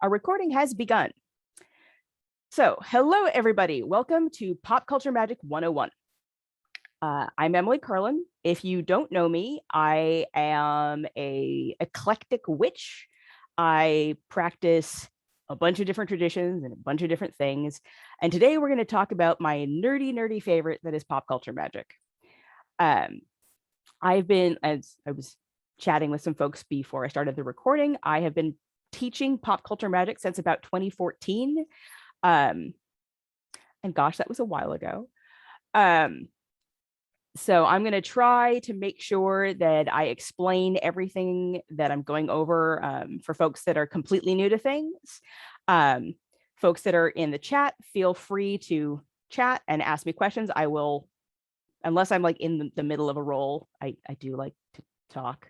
Our recording has begun. So, hello everybody. Welcome to Pop Culture Magic 101. I'm Emily Carlin. If you don't know me, I am a eclectic witch. I practice a bunch of different traditions and a bunch of different things. And today we're going to talk about my nerdy favorite that is pop culture magic. I've been, as I was chatting with some folks before I started the recording, I have been teaching pop culture magic since about 2014. And gosh, that was a while ago. So I'm going to try to make sure that I explain everything that I'm going over for folks that are completely new to things. Folks that are in the chat, feel free to chat and ask me questions. I will, unless I'm like in the middle of a role, I do like to talk.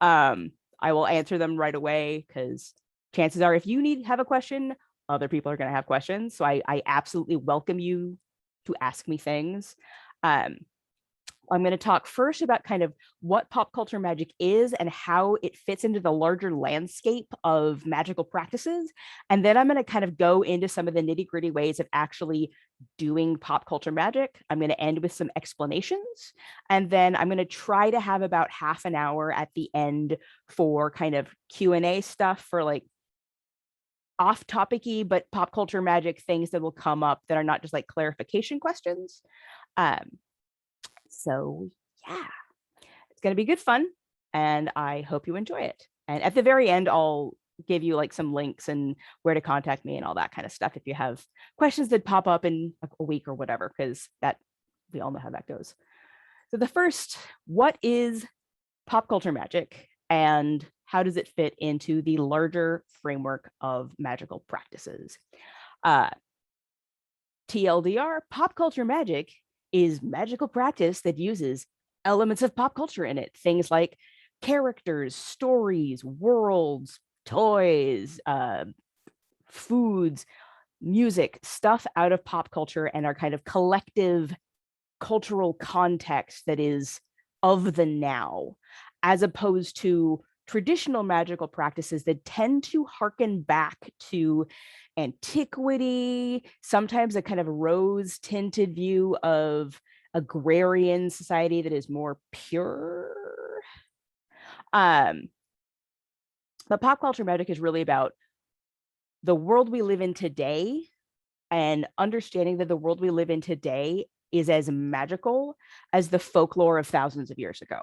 I will answer them right away because chances are if you have a question, other people are going to have questions. So I absolutely welcome you to ask me things. I'm going to talk first about kind of what pop culture magic is and how it fits into the larger landscape of magical practices. And then I'm going to kind of go into some of the nitty gritty ways of actually doing pop culture magic. I'm going to end with some explanations. And then I'm going to try to have about half an hour at the end for kind of Q&A stuff for like off-topic-y, but pop culture magic things that will come up that are not just like clarification questions. So yeah, it's going to be good fun and I hope you enjoy it. And at the very end, I'll give you like some links and where to contact me and all that kind of stuff if you have questions that pop up in a week or whatever, because that we all know how that goes. So the first, what is pop culture magic and how does it fit into the larger framework of magical practices? TLDR, pop culture magic is magical practice that uses elements of pop culture in it. Things like characters, stories, worlds, toys, foods, music, stuff out of pop culture and our kind of collective cultural context that is of the now, as opposed to traditional magical practices that tend to harken back to antiquity, sometimes a kind of rose-tinted view of agrarian society that is more pure. But pop culture magic is really about the world we live in today and understanding that the world we live in today is as magical as the folklore of thousands of years ago.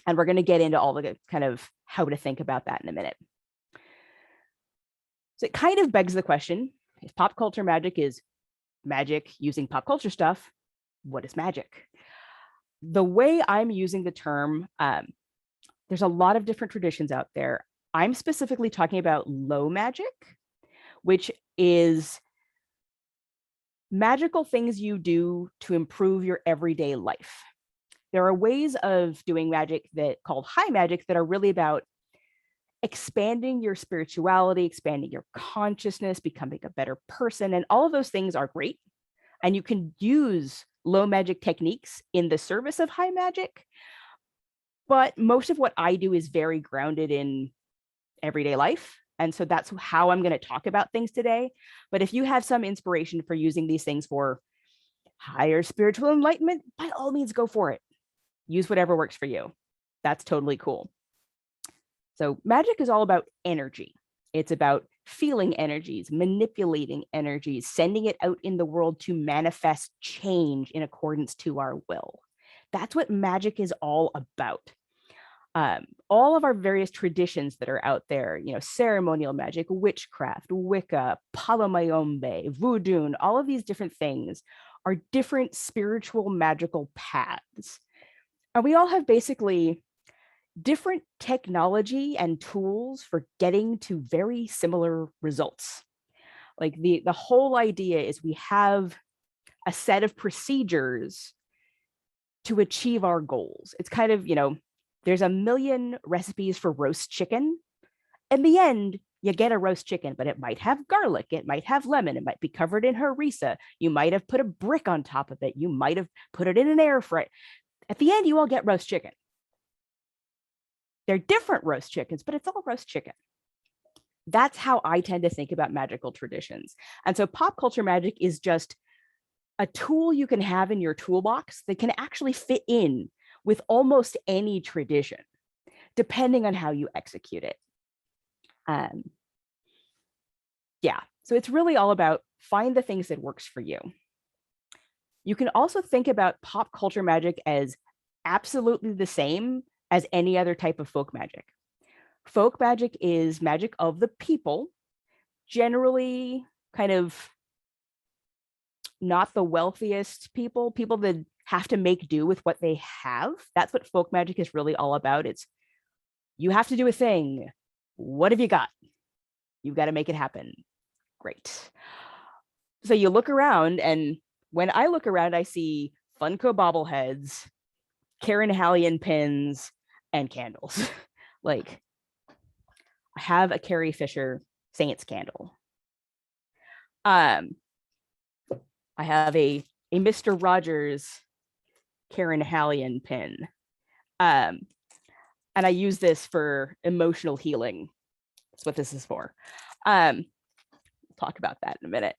And we're going to get into all the kind of how to think about that in a minute. So it kind of begs the question, if pop culture magic is magic using pop culture stuff, what is magic? The way I'm using the term, there's a lot of different traditions out there. I'm specifically talking about low magic, which is magical things you do to improve your everyday life. There are ways of doing magic that called high magic that are really about expanding your spirituality, expanding your consciousness, becoming a better person. And all of those things are great. And you can use low magic techniques in the service of high magic. But most of what I do is very grounded in everyday life. And so that's how I'm going to talk about things today. But if you have some inspiration for using these things for higher spiritual enlightenment, by all means, go for it. Use whatever works for you. That's totally cool. So magic is all about energy. It's about feeling energies, manipulating energies, sending it out in the world to manifest change in accordance to our will. That's what magic is all about. All of our various traditions that are out there, ceremonial magic, witchcraft, Wicca, Palomayombe, Voodoo, all of these different things are different spiritual magical paths. And we all have basically different technology and tools for getting to very similar results. Like the whole idea is we have a set of procedures to achieve our goals. It's kind of, there's a million recipes for roast chicken. In the end, you get a roast chicken, but it might have garlic, it might have lemon, it might be covered in harissa. You might have put a brick on top of it. You might have put it in an air fryer. At the end, you all get roast chicken. They're different roast chickens, but it's all roast chicken. That's how I tend to think about magical traditions. And so pop culture magic is just a tool you can have in your toolbox that can actually fit in with almost any tradition, depending on how you execute it. Um, yeah, so it's really all about find the things that works for you. You can also think about pop culture magic as absolutely the same as any other type of folk magic. Folk magic is magic of the people, generally kind of not the wealthiest people, people that have to make do with what they have. That's what folk magic is really all about. It's you have to do a thing. What have you got? You've got to make it happen. Great. So you look around, and when I look around, I see Funko bobbleheads, Karen Hallian pins, and candles. Like, I have a Carrie Fisher Saints candle. I have a Mr. Rogers Karen Hallian pin. And I use this for emotional healing. That's what this is for. We'll talk about that in a minute.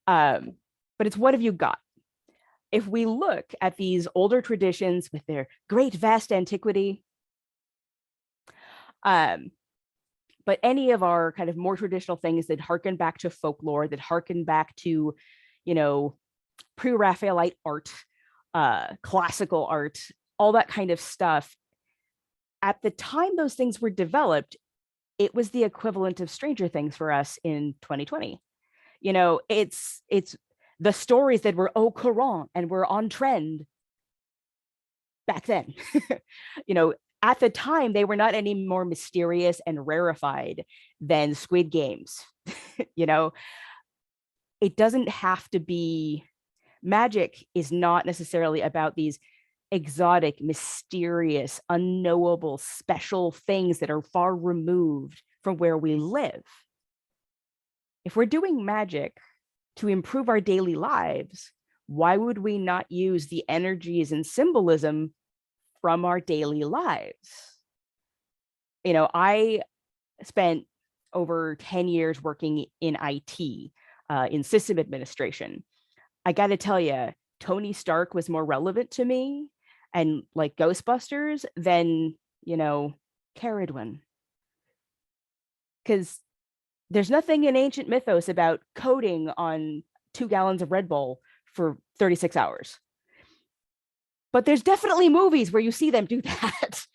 But it's what have you got? If we look at these older traditions with their great vast antiquity, but any of our kind of more traditional things that harken back to folklore, that harken back to, pre-Raphaelite art, classical art, all that kind of stuff. At the time those things were developed, it was the equivalent of Stranger Things for us in 2020. It's the stories that were au courant and were on trend back then. At the time, they were not any more mysterious and rarefied than Squid Games. It doesn't have to be, magic is not necessarily about these exotic, mysterious, unknowable, special things that are far removed from where we live. If we're doing magic to improve our daily lives, why would we not use the energies and symbolism from our daily lives? I spent over 10 years working in IT, in system administration. I got to tell you, Tony Stark was more relevant to me and like Ghostbusters than, Caradwin. Because there's nothing in ancient mythos about coding on 2 gallons of Red Bull for 36 hours. But there's definitely movies where you see them do that.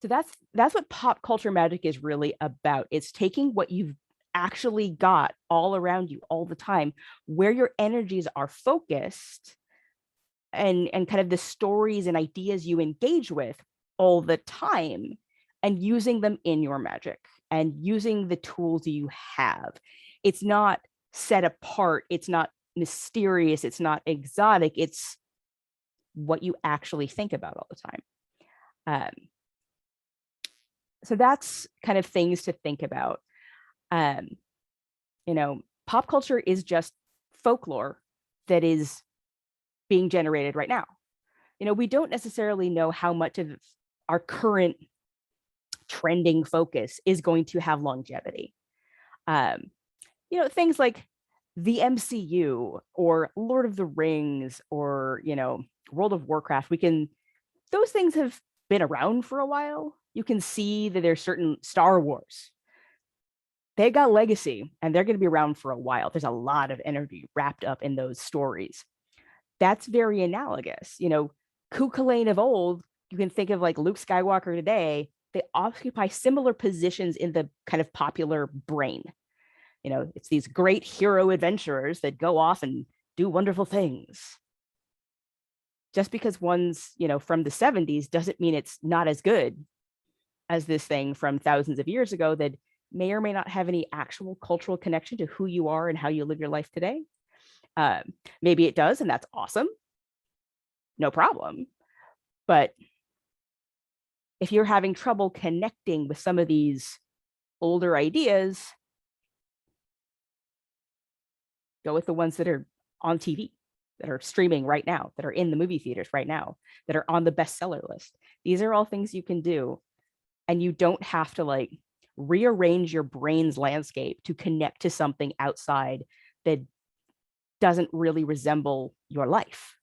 So that's what pop culture magic is really about. It's taking what you've actually got all around you all the time, where your energies are focused, and kind of the stories and ideas you engage with all the time, and using them in your magic and using the tools you have. It's not set apart. It's not mysterious. It's not exotic. It's what you actually think about all the time. So that's kind of things to think about. Pop culture is just folklore that is being generated right now. We don't necessarily know how much of our current trending focus is going to have longevity. Things like the MCU or Lord of the Rings or, World of Warcraft, those things have been around for a while. You can see that there's certain Star Wars. They got legacy and they're going to be around for a while. There's a lot of energy wrapped up in those stories. That's very analogous. Cuchulainn of old, you can think of like Luke Skywalker today, they occupy similar positions in the kind of popular brain. It's these great hero adventurers that go off and do wonderful things. Just because one's, from the 70s doesn't mean it's not as good as this thing from thousands of years ago that may or may not have any actual cultural connection to who you are and how you live your life today. Maybe it does, and that's awesome. No problem. But if you're having trouble connecting with some of these older ideas, go with the ones that are on TV, that are streaming right now, that are in the movie theaters right now, that are on the bestseller list. These are all things you can do. And you don't have to rearrange your brain's landscape to connect to something outside that doesn't really resemble your life.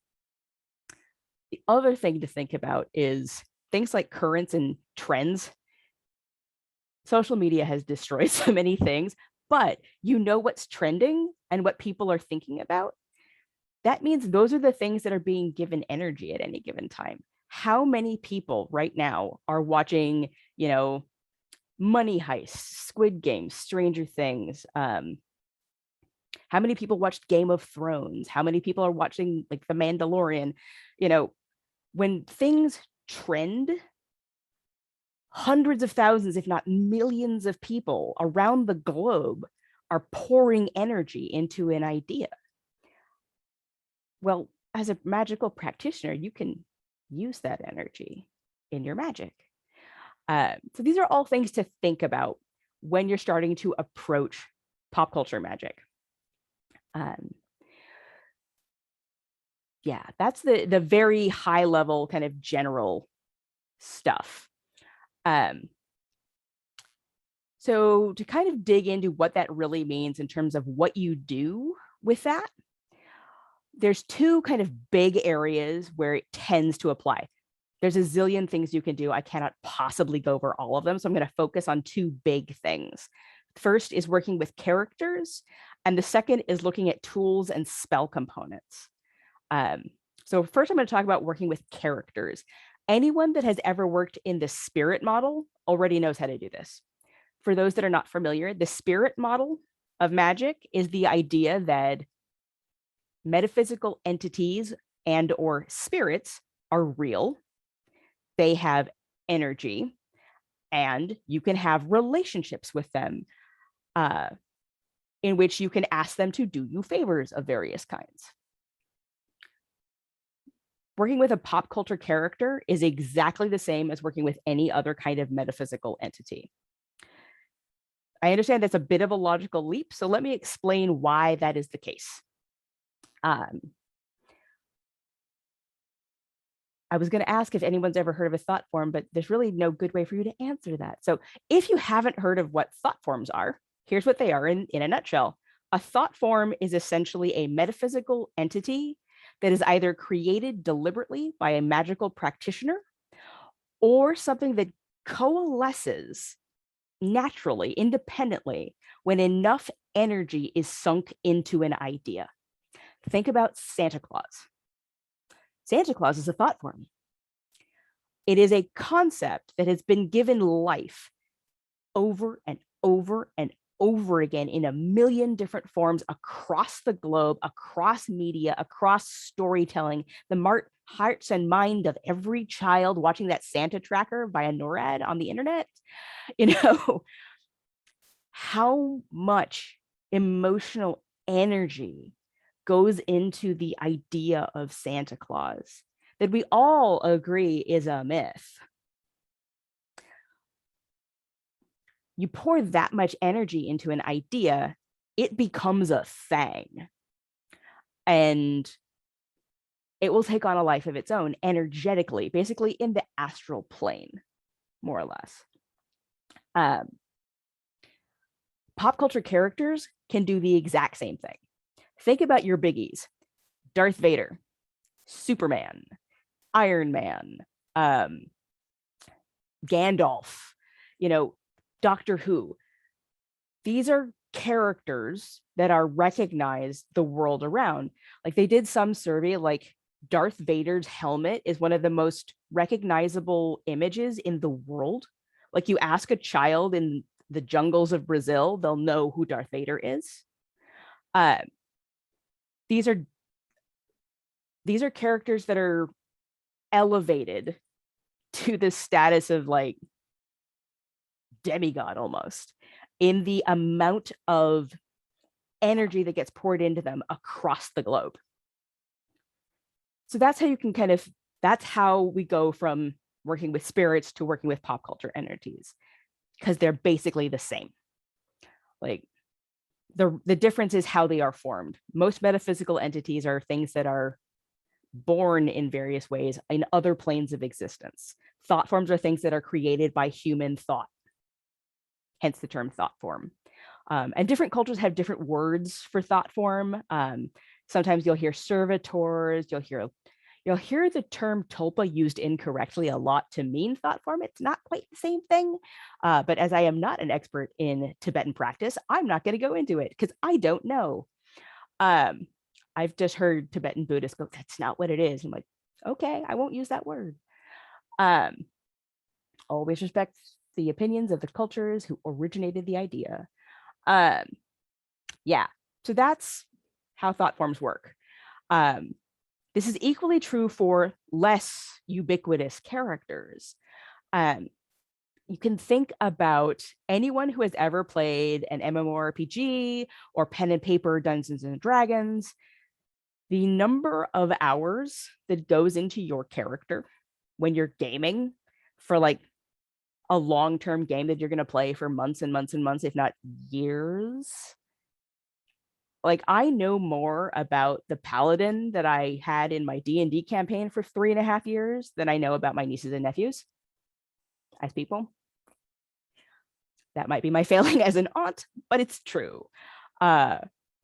The other thing to think about is things like currents and trends. Social media has destroyed so many things, but you know what's trending and what people are thinking about. That means those are the things that are being given energy at any given time. How many people right now are watching, Money Heist, Squid Game, Stranger Things? How many people watched Game of Thrones? How many people are watching like The Mandalorian? When things trend, hundreds of thousands, if not millions of people around the globe are pouring energy into an idea. Well, as a magical practitioner, you can use that energy in your magic. So these are all things to think about when you're starting to approach pop culture magic. Yeah, that's the very high level kind of general stuff. So to kind of dig into what that really means in terms of what you do with that, there's two kind of big areas where it tends to apply. There's a zillion things you can do. I cannot possibly go over all of them. So I'm going to focus on two big things. First is working with characters, and the second is looking at tools and spell components. So first, I'm going to talk about working with characters. Anyone that has ever worked in the spirit model already knows how to do this. For those that are not familiar, the spirit model of magic is the idea that metaphysical entities and or spirits are real. They have energy, and you can have relationships with them in which you can ask them to do you favors of various kinds. Working with a pop culture character is exactly the same as working with any other kind of metaphysical entity. I understand that's a bit of a logical leap, so let me explain why that is the case. I was going to ask if anyone's ever heard of a thought form, but there's really no good way for you to answer that. So if you haven't heard of what thought forms are, here's what they are in a nutshell. A thought form is essentially a metaphysical entity that is either created deliberately by a magical practitioner or something that coalesces naturally, independently, when enough energy is sunk into an idea. Think about Santa Claus. Santa Claus is a thought form. It is a concept that has been given life over and over and over again in a million different forms across the globe, across media, across storytelling. The hearts and mind of every child watching that Santa tracker via NORAD on the internet. How much emotional energy goes into the idea of Santa Claus that we all agree is a myth. You pour that much energy into an idea, it becomes a thing. And it will take on a life of its own energetically, basically in the astral plane, more or less. Pop culture characters can do the exact same thing. Think about your biggies: Darth Vader, Superman, Iron Man, Gandalf, Doctor Who. These are characters that are recognized the world around. Like, they did some survey, like Darth Vader's helmet is one of the most recognizable images in the world. Like, you ask a child in the jungles of Brazil, they'll know who Darth Vader is. These are characters that are elevated to the status of like demigod almost, in the amount of energy that gets poured into them across the globe. So that's how you can that's how we go from working with spirits to working with pop culture entities, because they're basically the same. Like, the difference is how they are formed. Most metaphysical entities are things that are born in various ways in other planes of existence. Thought forms are things that are created by human thought. hence the term thought form. And different cultures have different words for thought form. Sometimes you'll hear servitors, you'll hear the term tulpa used incorrectly a lot to mean thought form. It's not quite the same thing. But as I am not an expert in Tibetan practice, I'm not going to go into it because I don't know. I've just heard Tibetan Buddhists go, that's not what it is. I'm like, okay, I won't use that word. Always respect the opinions of the cultures who originated the idea. Yeah, so that's how thought forms work. This is equally true for less ubiquitous characters. You can think about anyone who has ever played an MMORPG or pen and paper Dungeons and Dragons. The number of hours that goes into your character when you're gaming for like a long-term game that you're going to play for months and months and months, if not years. Like, I know more about the paladin that I had in my D&D campaign for 3.5 years than I know about my nieces and nephews as people. That might be my failing as an aunt, but it's true.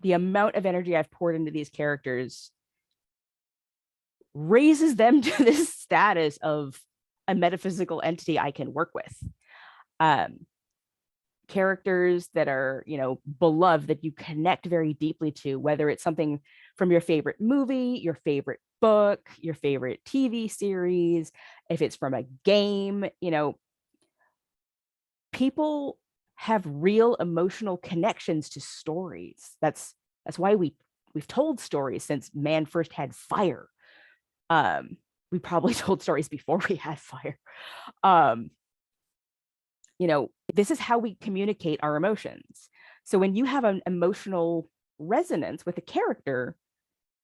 The amount of energy I've poured into these characters raises them to this status of a metaphysical entity I can work with. Characters that are, beloved, that you connect very deeply to, whether it's something from your favorite movie, your favorite book, your favorite TV series, if it's from a game, people have real emotional connections to stories. That's why we've told stories since man first had fire. We probably told stories before we had fire. This is how we communicate our emotions. So when you have an emotional resonance with a character,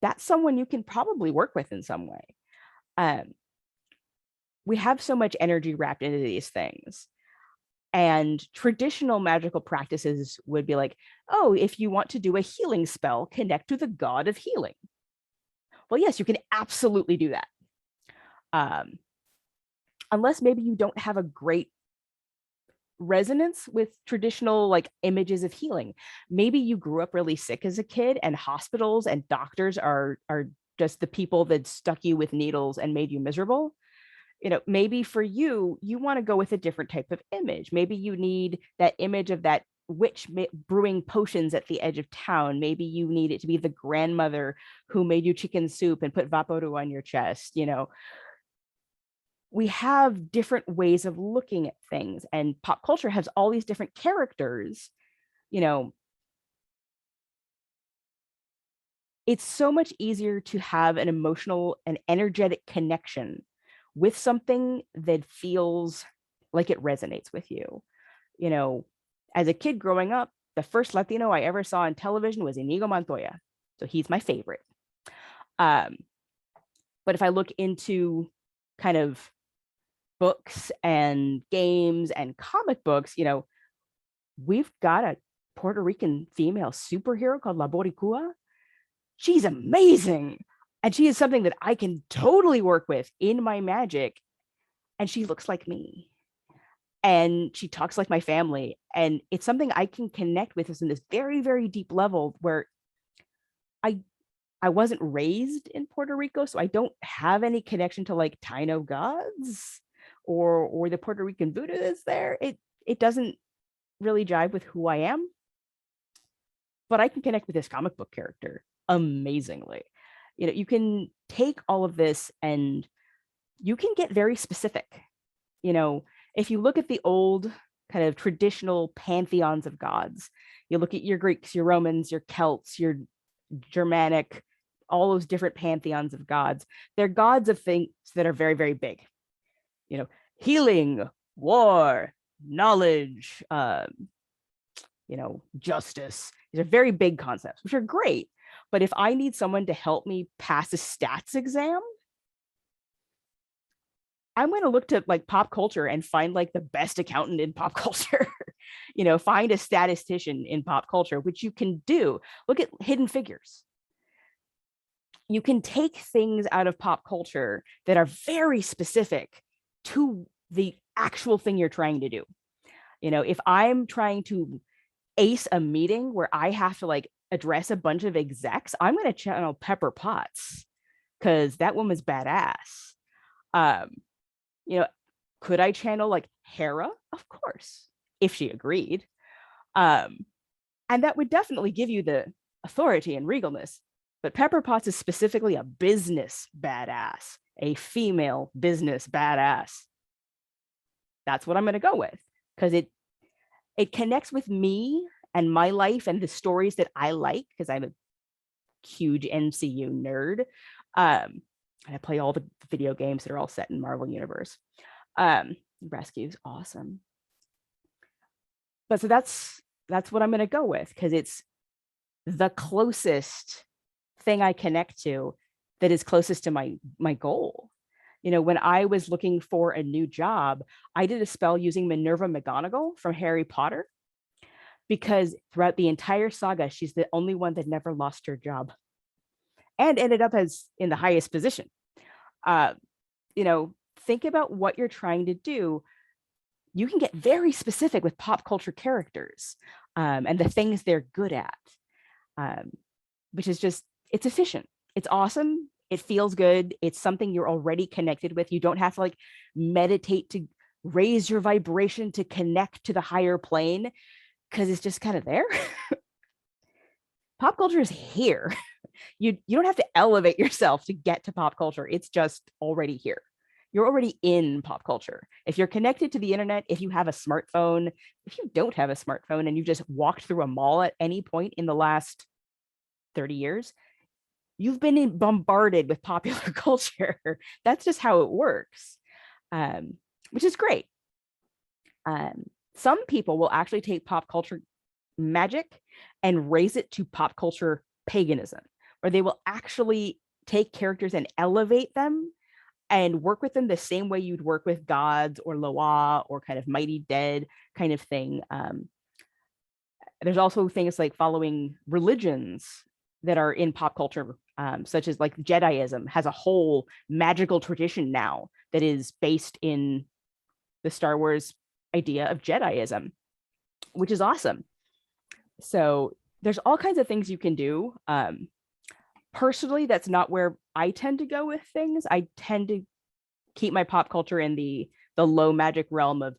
that's someone you can probably work with in some way. We have so much energy wrapped into these things. And traditional magical practices would be like, oh, if you want to do a healing spell, connect to the god of healing. Well, yes, you can absolutely do that. Unless maybe you don't have a great resonance with traditional like images of healing. Maybe you grew up really sick as a kid and hospitals and doctors are just the people that stuck you with needles and made you miserable. Maybe for you want to go with a different type of image. Maybe you need that image of that witch brewing potions at the edge of town. Maybe you need it to be the grandmother who made you chicken soup and put vaporu on your chest. We have different ways of looking at things, and pop culture has all these different characters. It's so much easier to have an emotional and energetic connection with something that feels like it resonates with you. As a kid growing up, the first Latino I ever saw on television was Inigo Montoya. So he's my favorite. But if I look into kind of books and games and comic books, we've got a Puerto Rican female superhero called La Boricua. She's amazing. And she is something that I can totally work with in my magic. And she looks like me. And she talks like my family. And it's something I can connect with us in this very, very deep level where I wasn't raised in Puerto Rico, so I don't have any connection to like Taino gods or the Puerto Rican Buddha is there. It doesn't really jive with who I am. But I can connect with this comic book character amazingly. You can take all of this and you can get very specific. If you look at the old kind of traditional pantheons of gods, you look at your Greeks, your Romans, your Celts, your Germanic, all those different pantheons of gods. They're gods of things that are very, very big. Healing, war, knowledge, justice. These are very big concepts, which are great. But if I need someone to help me pass a stats exam, I'm going to look to like pop culture and find like the best accountant in pop culture. Find a statistician in pop culture, which you can do. Look at Hidden Figures. You can take things out of pop culture that are very specific to the actual thing you're trying to do. If I'm trying to ace a meeting where I have to like address a bunch of execs, I'm going to channel Pepper Potts because that woman's badass. Um, you know, could I channel like Hera? Of course, if she agreed. Um, and that would definitely give you the authority and regalness. But Pepper Potts is specifically a business badass, a female business badass. That's what I'm going to go with because it connects with me and my life and the stories that I like because I'm a huge MCU nerd. And I play all the video games that are all set in Marvel Universe. Rescue's awesome. But so that's what I'm going to go with because it's the closest thing I connect to that is closest to my goal. When I was looking for a new job, I did a spell using Minerva McGonagall from Harry Potter because throughout the entire saga, she's the only one that never lost her job and ended up as in the highest position. Think about what you're trying to do. You can get very specific with pop culture characters and the things they're good at, which is just, it's efficient. It's awesome. It feels good. It's something you're already connected with. You don't have to like meditate to raise your vibration to connect to the higher plane because it's just kind of there. Pop culture is here. You don't have to elevate yourself to get to pop culture. It's just already here. You're already in pop culture. If you're connected to the internet, if you have a smartphone, if you don't have a smartphone and you just walked through a mall at any point in the last 30 years, you've been bombarded with popular culture. That's just how it works, which is great. Some people will actually take pop culture magic and raise it to pop culture paganism, where they will actually take characters and elevate them and work with them the same way you'd work with gods or Loa or kind of mighty dead kind of thing. There's also things like following religions that are in pop culture, such as like Jediism has a whole magical tradition now that is based in the Star Wars idea of Jediism, which is awesome. So there's all kinds of things you can do. Personally, that's not where I tend to go with things. I tend to keep my pop culture in the low magic realm of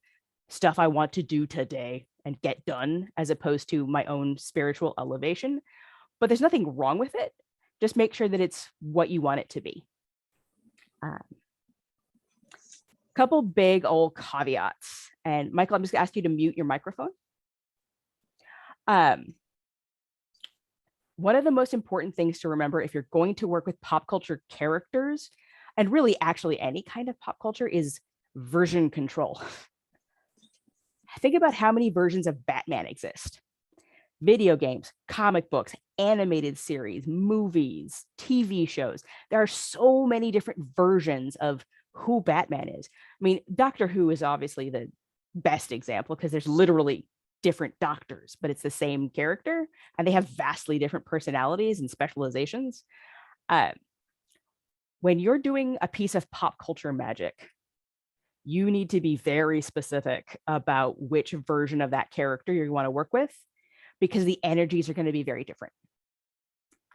stuff I want to do today and get done, as opposed to my own spiritual elevation. But there's nothing wrong with it. Just make sure that it's what you want it to be. Couple big old caveats. And Michael, I'm just gonna ask you to mute your microphone. One of the most important things to remember if you're going to work with pop culture characters, and really actually any kind of pop culture, is version control. Think about how many versions of Batman exist. Video games, comic books, animated series, movies, TV shows. There are so many different versions of who Batman is. I mean, Doctor Who is obviously the best example because there's literally different doctors, but it's the same character and they have vastly different personalities and specializations. When you're doing a piece of pop culture magic, you need to be very specific about which version of that character you want to work with, because the energies are going to be very different.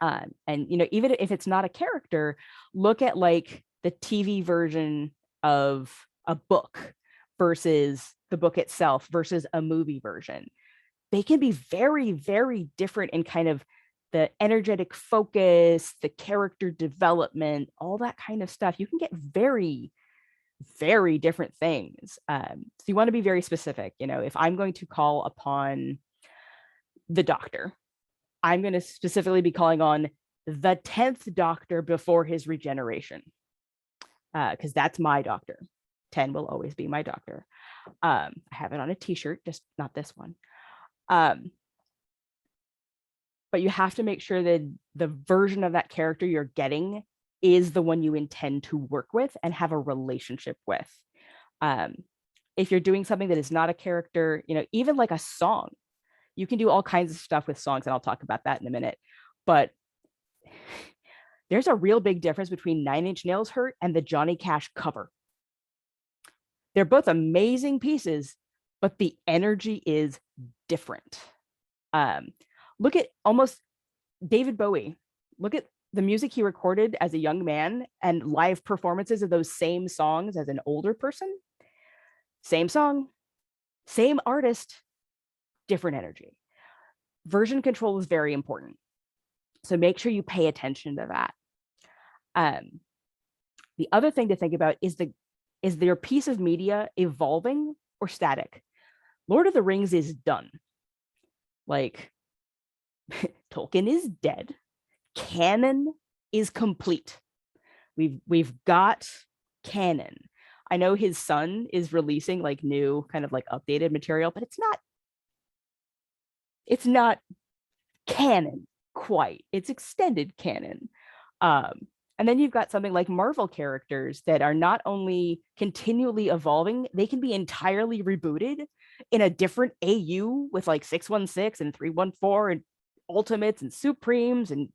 And even if it's not a character, look at like the TV version of a book versus the book itself versus a movie version. They can be very, very different in kind of the energetic focus, the character development, all that kind of stuff. You can get very, very different things. So you want to be very specific. If I'm going to call upon the Doctor, I'm going to specifically be calling on the 10th Doctor before his regeneration, because that's my Doctor. 10 will always be my Doctor. I have it on a t-shirt, just not this one. But you have to make sure that the version of that character you're getting is the one you intend to work with and have a relationship with. If you're doing something that is not a character, even like a song, you can do all kinds of stuff with songs, and I'll talk about that in a minute. But there's a real big difference between 9 Inch Nails Hurt and the Johnny Cash cover. They're both amazing pieces, but the energy is different. Look at almost David Bowie. Look at the music he recorded as a young man and live performances of those same songs as an older person. Same song, same artist, different energy. Version control is very important. So make sure you pay attention to that. The other thing to think about is their piece of media evolving or static? Lord of the Rings is done. Like, Tolkien is dead. Canon is complete. We've got canon. I know his son is releasing like new kind of like updated material, but it's not canon quite. It's extended canon. And then you've got something like Marvel characters that are not only continually evolving, they can be entirely rebooted in a different AU with like 616 and 314 and Ultimates and Supremes and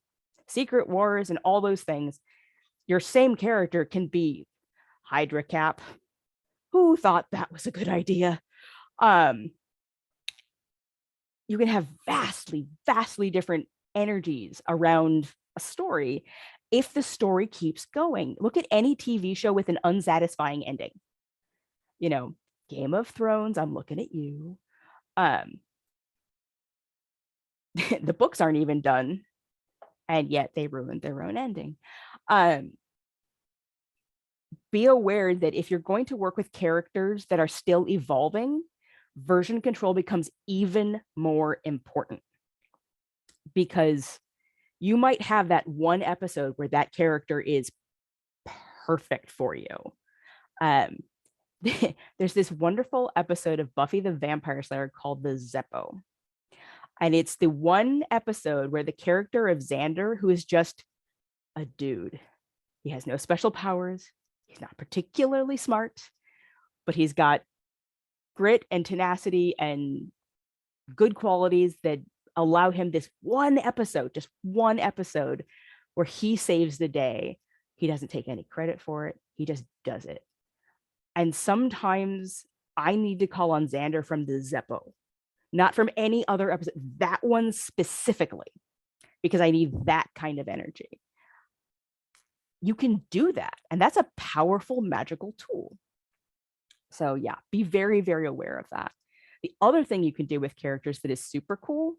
Secret Wars and all those things. Your same character can be Hydra Cap. Who thought that was a good idea? You can have vastly, vastly different energies around a story if the story keeps going. Look at any TV show with an unsatisfying ending. You know, Game of Thrones, I'm looking at you. The books aren't even done, and yet they ruined their own ending. Be aware that if you're going to work with characters that are still evolving, version control becomes even more important, because you might have that one episode where that character is perfect for you. There's this wonderful episode of Buffy the Vampire Slayer called The Zeppo. And it's the one episode where the character of Xander, who is just a dude, he has no special powers, he's not particularly smart, but he's got grit and tenacity and good qualities that allow him this one episode, just one episode, where he saves the day. He doesn't take any credit for it. He just does it. And sometimes I need to call on Xander from the Zeppo, not from any other episode, that one specifically, because I need that kind of energy. You can do that. And that's a powerful magical tool. So yeah, be very, very aware of that. The other thing you can do with characters that is super cool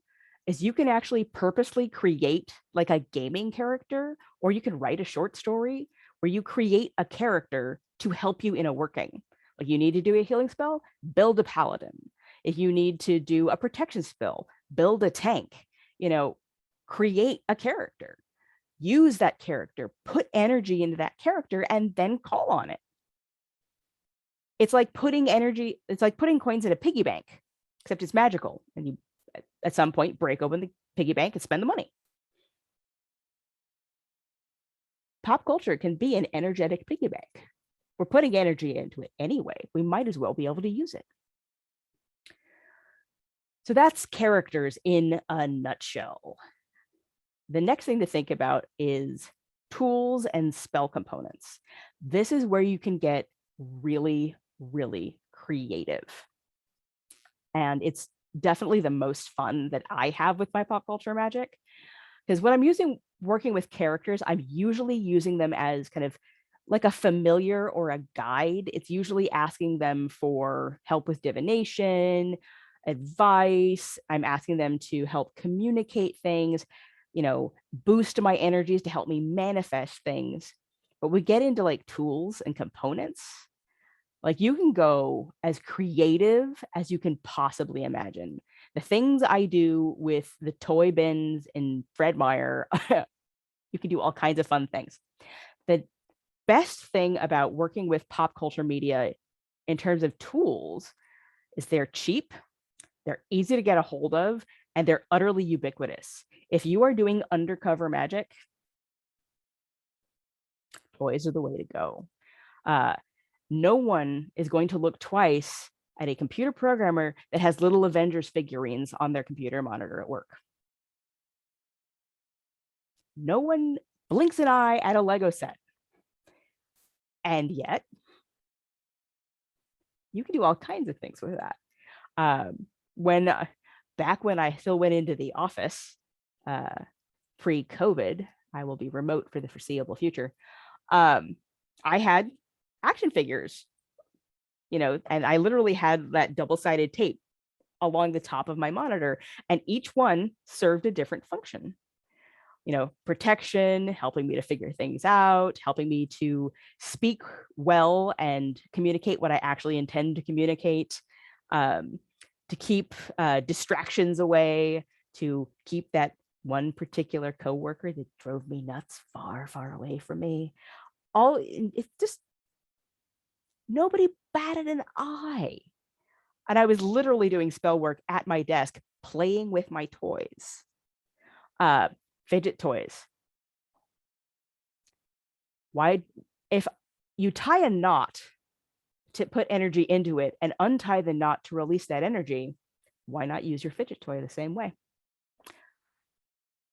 is you can actually purposely create like a gaming character, or you can write a short story where you create a character to help you in a working. Like, you need to do a healing spell, build a paladin. If you need to do a protection spell, build a tank. You know, create a character, use that character, put energy into that character, and then call on it. It's like putting energy, it's like putting coins in a piggy bank, except it's magical. And you, at some point, break open the piggy bank and spend the money. Pop culture can be an energetic piggy bank. We're putting energy into it anyway. We might as well be able to use it. So that's characters in a nutshell. The next thing to think about is tools and spell components. This is where you can get really, really creative. And it's definitely the most fun that I have with my pop culture magic. Because when I'm working with characters, I'm usually using them as kind of like a familiar or a guide. It's usually asking them for help with divination, advice. I'm asking them to help communicate things, you know, boost my energies to help me manifest things. But we get into like tools and components. Like, you can go as creative as you can possibly imagine. The things I do with the toy bins in Fred Meyer, you can do all kinds of fun things. The best thing about working with pop culture media in terms of tools is they're cheap, they're easy to get a hold of, and they're utterly ubiquitous. If you are doing undercover magic, toys are the way to go. No one is going to look twice at a computer programmer that has little Avengers figurines on their computer monitor at work. No one blinks an eye at a Lego set. And yet, you can do all kinds of things with that. When back when I still went into the office, pre-COVID, I will be remote for the foreseeable future. I had action figures, and I literally had that double-sided tape along the top of my monitor, and each one served a different function. Protection, helping me to figure things out, helping me to speak well and communicate what I actually intend to communicate, to keep distractions away, to keep that one particular coworker that drove me nuts far, far away from me. It's just nobody batted an eye. And I was literally doing spell work at my desk, playing with my toys. Fidget toys. Why, if you tie a knot to put energy into it and untie the knot to release that energy, why not use your fidget toy the same way?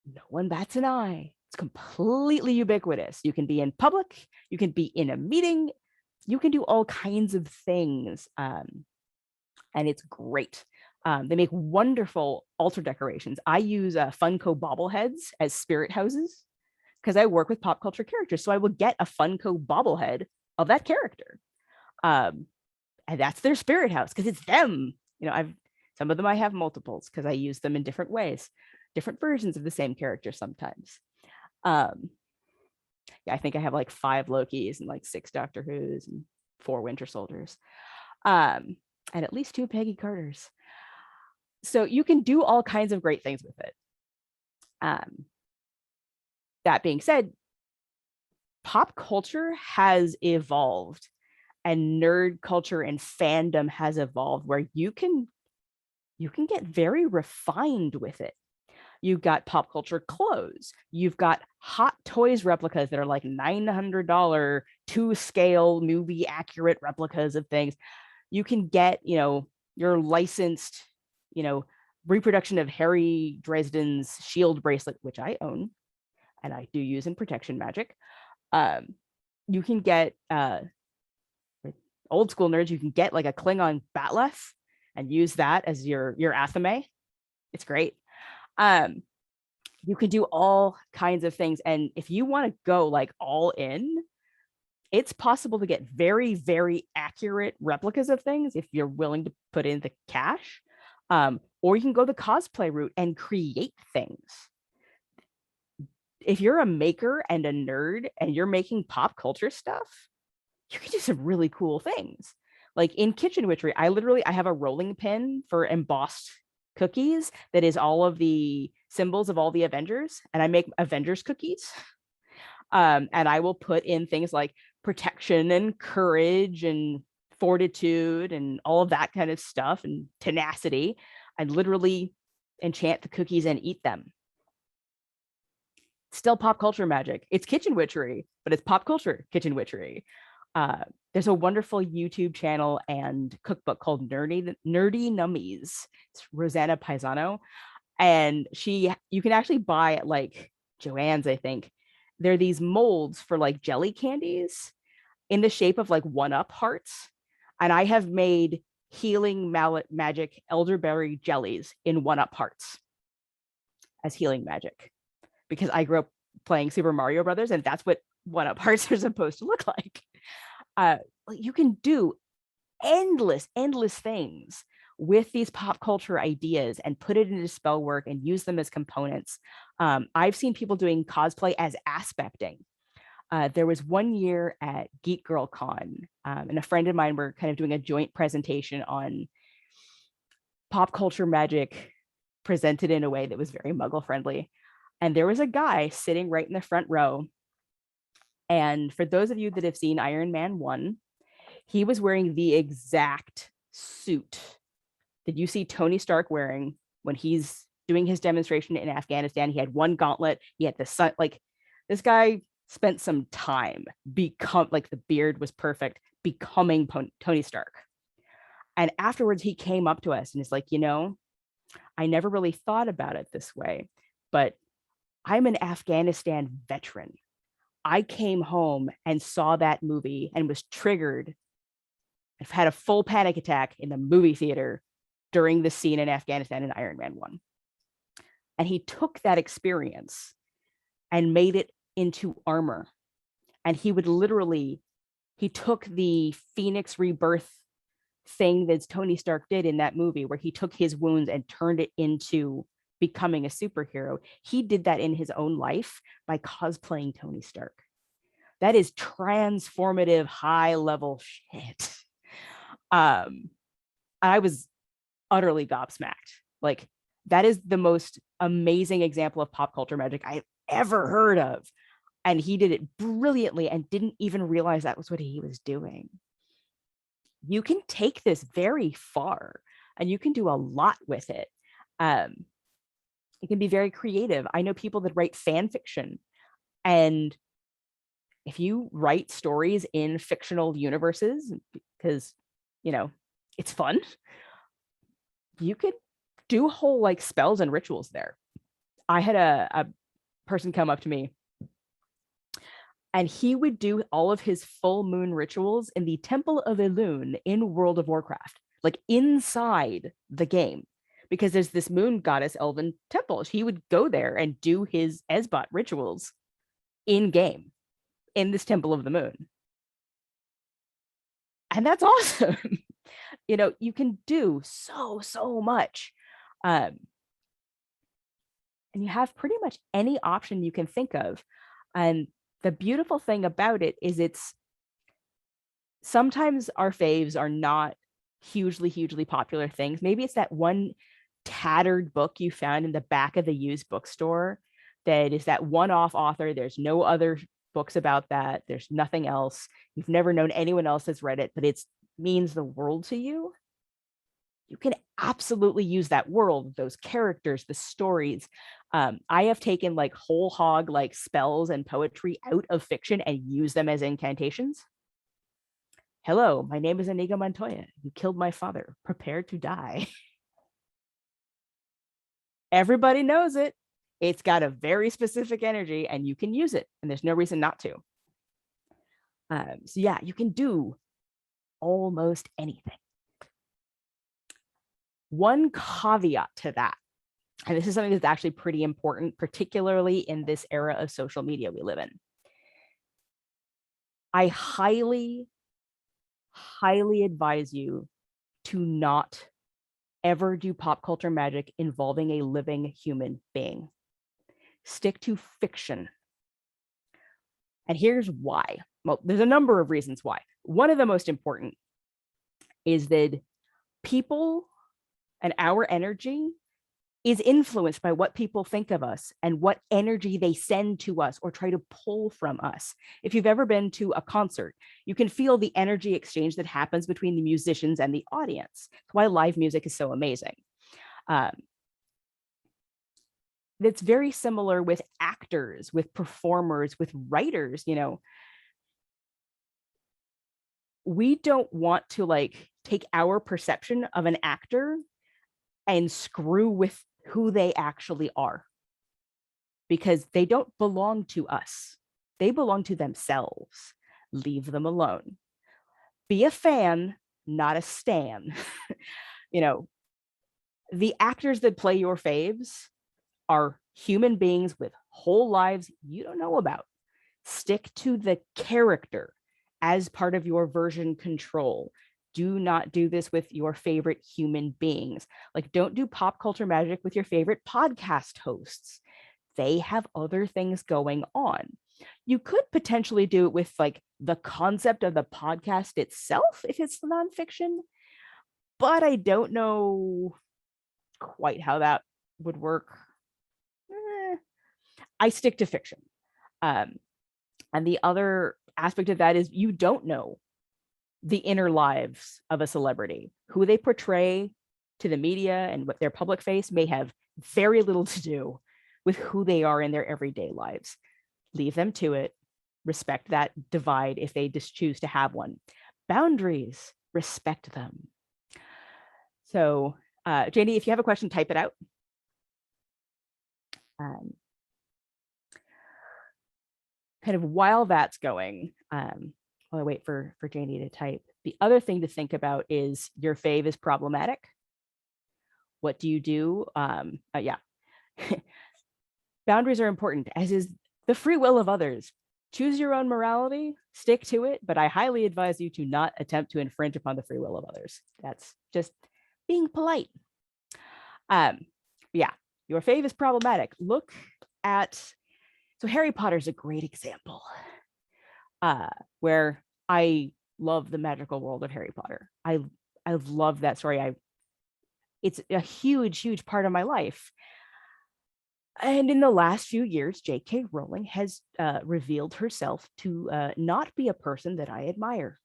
No one bats an eye. It's completely ubiquitous. You can be in public, you can be in a meeting, you can do all kinds of things. And it's great. They make wonderful altar decorations. I use Funko bobbleheads as spirit houses because I work with pop culture characters. So I will get a Funko bobblehead of that character. And that's their spirit house because it's them. Some of them I have multiples because I use them in different ways, different versions of the same character sometimes. Yeah, I think I have like 5 Lokis and like 6 Doctor Who's and 4 Winter Soldiers. And at least 2 Peggy Carters. So you can do all kinds of great things with it. That being said, pop culture has evolved and nerd culture and fandom has evolved where you can get very refined with it. You've got pop culture clothes. You've got Hot Toys replicas that are like $900 2-scale movie accurate replicas of things. You can get, your licensed, reproduction of Harry Dresden's shield bracelet, which I own and I do use in Protection Magic. You can get old school nerds. You can get like a Klingon Batleth and use that as your athame. It's great. You can do all kinds of things, and if you want to go like all in, it's possible to get very, very accurate replicas of things if you're willing to put in the cash. Or you can go the cosplay route and create things. If you're a maker and a nerd and you're making pop culture stuff, you can do some really cool things. Like in Kitchen Witchery, I have a rolling pin for embossed cookies that is all of the symbols of all the Avengers, and I make Avengers cookies. And I will put in things like protection and courage and fortitude and all of that kind of stuff and tenacity. I literally enchant the cookies and eat them. Still pop culture magic. It's kitchen witchery, but it's pop culture kitchen witchery. There's a wonderful YouTube channel and cookbook called Nerdy Nummies. It's Rosanna Paisano. And you can actually buy at like Joann's, I think. There are these molds for like jelly candies in the shape of like 1-up hearts. And I have made healing magic elderberry jellies in 1-up hearts as healing magic because I grew up playing Super Mario Brothers, and that's what 1-up hearts are supposed to look like. You can do endless things with these pop culture ideas and put it into spell work and use them as components. I've seen people doing cosplay as aspecting. There was one year at Geek Girl Con, and a friend of mine were kind of doing a joint presentation on pop culture magic presented in a way that was very muggle friendly. And there was a guy sitting right in the front row. And for those of you that have seen Iron Man 1, he was wearing the exact suit that you see Tony Stark wearing when he's doing his demonstration in Afghanistan. He had one gauntlet. He had the sun. Like, this guy spent some time like the beard was perfect, becoming Tony Stark. And afterwards, he came up to us and is like, I never really thought about it this way, but I'm an Afghanistan veteran. I came home and saw that movie and was triggered. I've had a full panic attack in the movie theater during the scene in Afghanistan in Iron Man 1. And he took that experience and made it into armor. And he would literally, he took the Phoenix rebirth thing that Tony Stark did in that movie, where he took his wounds and turned it into becoming a superhero. He did that in his own life by cosplaying Tony Stark. That is transformative, high level shit. I was utterly gobsmacked. Like, that is the most amazing example of pop culture magic I've ever heard of. And he did it brilliantly and didn't even realize that was what he was doing. You can take this very far and you can do a lot with it. It can be very creative. I know people that write fan fiction, and if you write stories in fictional universes, because, you know, it's fun, you could do whole like spells and rituals there. I had a person come up to me, and he would do all of his full moon rituals in the Temple of Elune in World of Warcraft, like inside the game, because there's this moon goddess elven temple. He would go there and do his Esbot rituals in game in this Temple of the Moon. And that's awesome. You know, you can do so much. And you have pretty much any option you can think of. And the beautiful thing about it is it's sometimes our faves are not hugely popular things. Maybe it's that one tattered book you found in the back of the used bookstore that is that one-off author. There's no other books about that. There's nothing else. You've never known anyone else that's read it, but it means the world to you. You can absolutely use that world, those characters, the stories. I have taken like whole hog like spells and poetry out of fiction and use them as incantations. Hello, my name is Inigo Montoya. You killed my father. Prepare to die. Everybody knows it. It's got a very specific energy and you can use it, and there's no reason not to. So yeah, you can do almost anything. One caveat to that, and this is something that's actually pretty important, particularly in this era of social media we live in. I highly advise you to not ever do pop culture magic involving a living human being. Stick to fiction. And here's why. Well, there's a number of reasons why. One of the most important is that people and our energy is influenced by what people think of us and what energy they send to us or try to pull from us. If you've ever been to a concert, you can feel the energy exchange that happens between the musicians and the audience. That's why live music is so amazing. That's very similar with actors, with performers, with writers. You know, we don't want to like take our perception of an actor and screw with who they actually are, because they don't belong to us. They belong to themselves. Leave them alone. Be a fan, not a stan. You know, the actors that play your faves are human beings with whole lives you don't know about. Stick to the character as part of your version control. Do not do this with your favorite human beings. Like, don't do pop culture magic with your favorite podcast hosts. They have other things going on. You could potentially do it with like the concept of the podcast itself if it's nonfiction, but I don't know quite how that would work. I stick to fiction. And the other aspect of that is you don't know the inner lives of a celebrity. Who they portray to the media and what their public face may have very little to do with who they are in their everyday lives. Leave them to it. Respect that divide if they just choose to have one. Boundaries, respect them. So, Janie, if you have a question, type it out. Kind of while that's going, while I wait for Janie to type, the other thing to think about is your fave is problematic. What do you do? Yeah. Boundaries are important, as is the free will of others. Choose your own morality, stick to it, but I highly advise you to not attempt to infringe upon the free will of others. That's just being polite. Yeah, your fave is problematic. Look at, so Harry Potter is a great example, where I love the magical world of Harry Potter. I love that story. It's a huge part of my life. And in the last few years, J.K. Rowling has revealed herself to not be a person that I admire,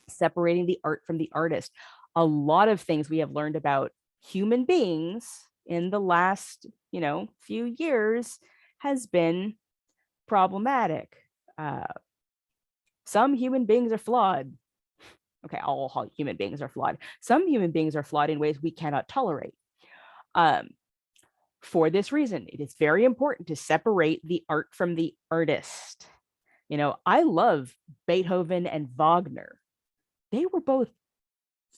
separating the art from the artist. A lot of things we have learned about human beings in the last, few years has been problematic. Some human beings are flawed. Okay, all human beings are flawed. Some human beings are flawed in ways we cannot tolerate. For this reason, it is very important to separate the art from the artist. I love Beethoven and Wagner. They were both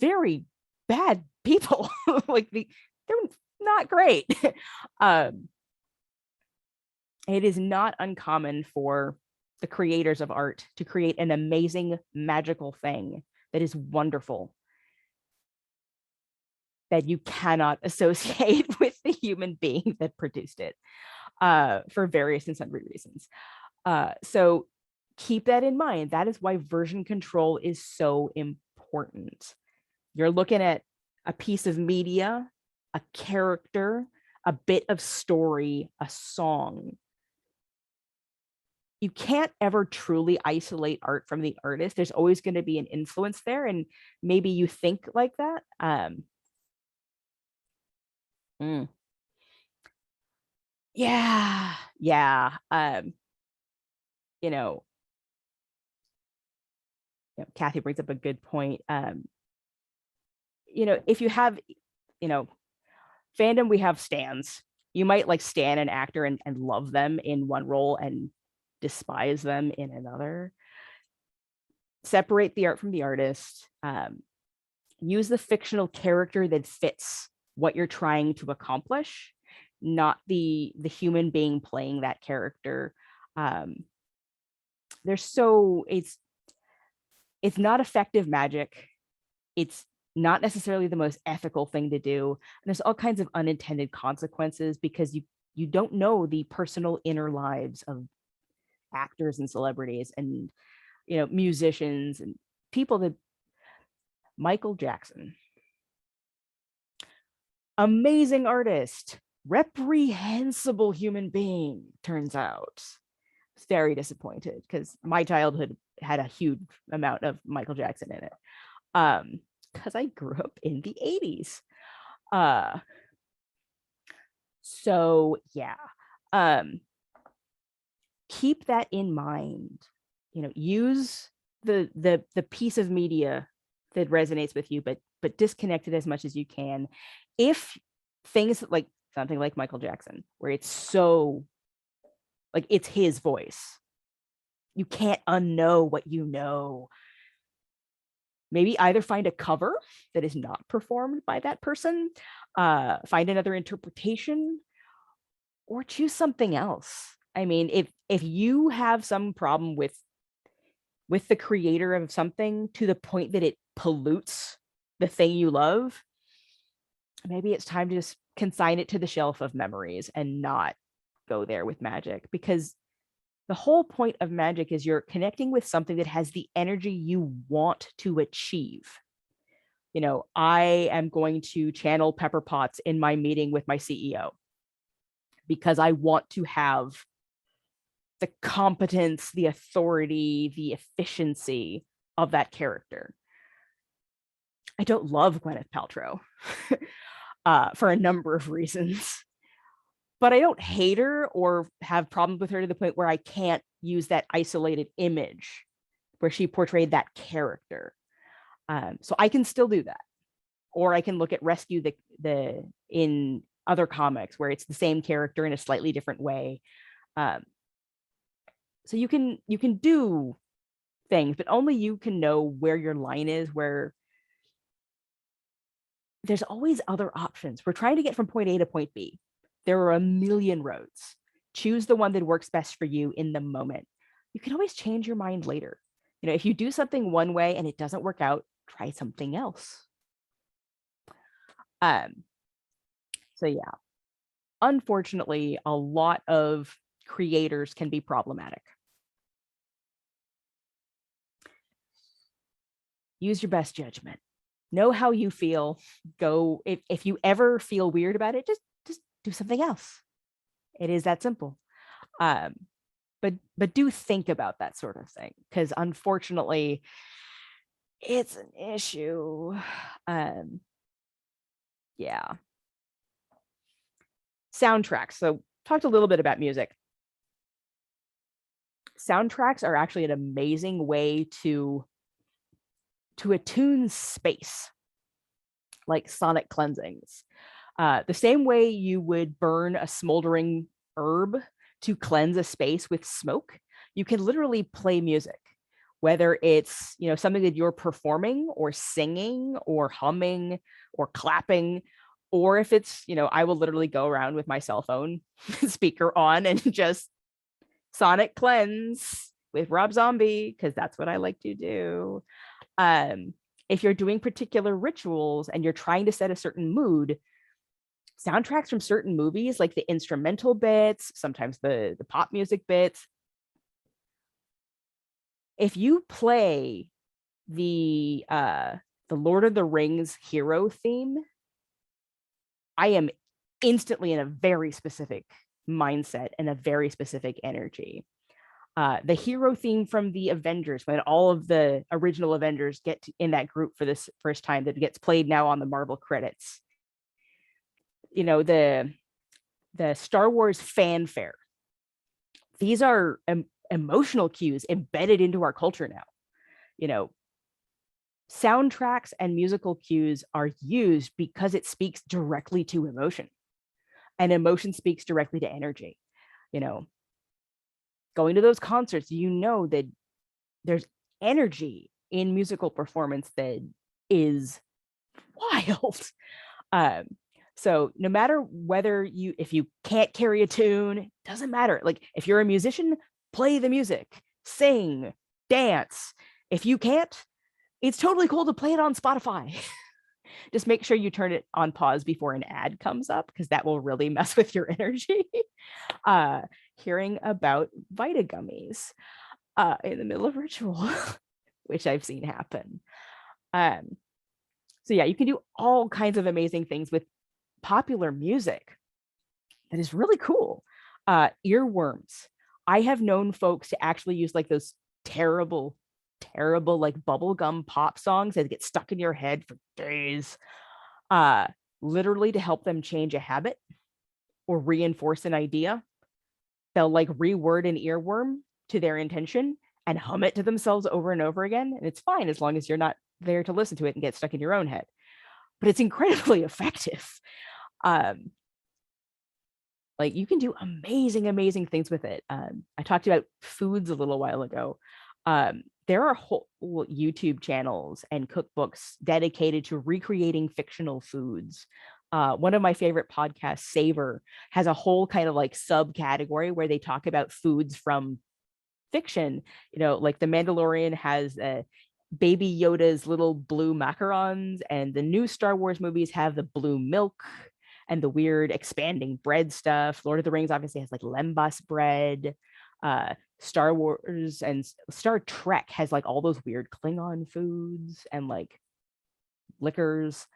very bad people. They're not great. It is not uncommon for the creators of art to create an amazing, magical thing that is wonderful, that you cannot associate with the human being that produced it, for various and sundry reasons. So keep that in mind. That is why version control is so important. You're looking at a piece of media, a character, a bit of story, a song. You can't ever truly isolate art from the artist. There's always going to be an influence there, and maybe you think like that. Yeah. You know, Kathy brings up a good point. If you have, you know, fandom, we have stans. You might like stan an actor and love them in one role and despise them in another. Separate the art from the artist. Use the fictional character that fits what you're trying to accomplish, not the human being playing that character. It's not effective magic. It's not necessarily the most ethical thing to do. And there's all kinds of unintended consequences because you don't know the personal inner lives of actors and celebrities and musicians and people. That Michael Jackson, amazing artist, reprehensible human being, turns out. Very disappointed because my childhood had a huge amount of Michael Jackson in it. Because I grew up in the 80s. So yeah. Keep that in mind. Use the piece of media that resonates with you, but disconnect it as much as you can. If things like something like Michael Jackson, where it's so like it's his voice, you can't unknow what you know. Maybe either find a cover that is not performed by that person, find another interpretation, or choose something else. I mean, if you have some problem with the creator of something to the point that it pollutes the thing you love, maybe it's time to just consign it to the shelf of memories and not go there with magic, because the whole point of magic is you're connecting with something that has the energy you want to achieve. I am going to channel Pepper Potts in my meeting with my CEO because I want to have the competence, the authority, the efficiency of that character. I don't love Gwyneth Paltrow for a number of reasons, but I don't hate her or have problems with her to the point where I can't use that isolated image where she portrayed that character. So I can still do that. Or I can look at Rescue the in other comics where it's the same character in a slightly different way. So you can do things, but only you can know where your line is, where there's always other options. We're trying to get from point A to point B. There are a million roads. Choose the one that works best for you in the moment. You can always change your mind later. If you do something one way and it doesn't work out, try something else. So yeah, unfortunately, a lot of creators can be problematic. Use your best judgment. Know how you feel. Go, if you ever feel weird about it, just do something else. It is that simple. But do think about that sort of thing, because unfortunately it's an issue. Yeah. Soundtracks. So talked a little bit about music. Soundtracks are actually an amazing way to attune space, like sonic cleansings. The same way you would burn a smoldering herb to cleanse a space with smoke, you can literally play music, whether it's something that you're performing or singing or humming or clapping, or if it's I will literally go around with my cell phone speaker on and just sonic cleanse with Rob Zombie, because that's what I like to do. If you're doing particular rituals and you're trying to set a certain mood, soundtracks from certain movies, like the instrumental bits, sometimes the pop music bits, if you play the Lord of the Rings hero theme, I am instantly in a very specific mindset and a very specific energy. The hero theme from the Avengers, when all of the original Avengers get in that group for this first time, that gets played now on the Marvel credits. The Star Wars fanfare. These are emotional cues embedded into our culture now. Soundtracks and musical cues are used because it speaks directly to emotion, and emotion speaks directly to energy. Going to those concerts, that there's energy in musical performance that is wild. So no matter if you can't carry a tune, doesn't matter. Like, if you're a musician, play the music, sing, dance. If you can't, it's totally cool to play it on Spotify. Just make sure you turn it on pause before an ad comes up, because that will really mess with your energy. Hearing about Vita gummies in the middle of ritual, which I've seen happen. So yeah, you can do all kinds of amazing things with popular music that is really cool. Earworms. I have known folks to actually use like those terrible like bubblegum pop songs that get stuck in your head for days, literally to help them change a habit or reinforce an idea. They'll like reword an earworm to their intention and hum it to themselves over and over again, and it's fine as long as you're not there to listen to it and get stuck in your own head. But it's incredibly effective. Like, you can do amazing things with it. I talked about foods a little while ago. There are whole YouTube channels and cookbooks dedicated to recreating fictional foods. One of my favorite podcasts, Savor, has a whole kind of like subcategory where they talk about foods from fiction. Like The Mandalorian has Baby Yoda's little blue macarons, and the new Star Wars movies have the blue milk and the weird expanding bread stuff. Lord of the Rings obviously has like lembas bread. Star Wars and Star Trek has like all those weird Klingon foods and like liquors.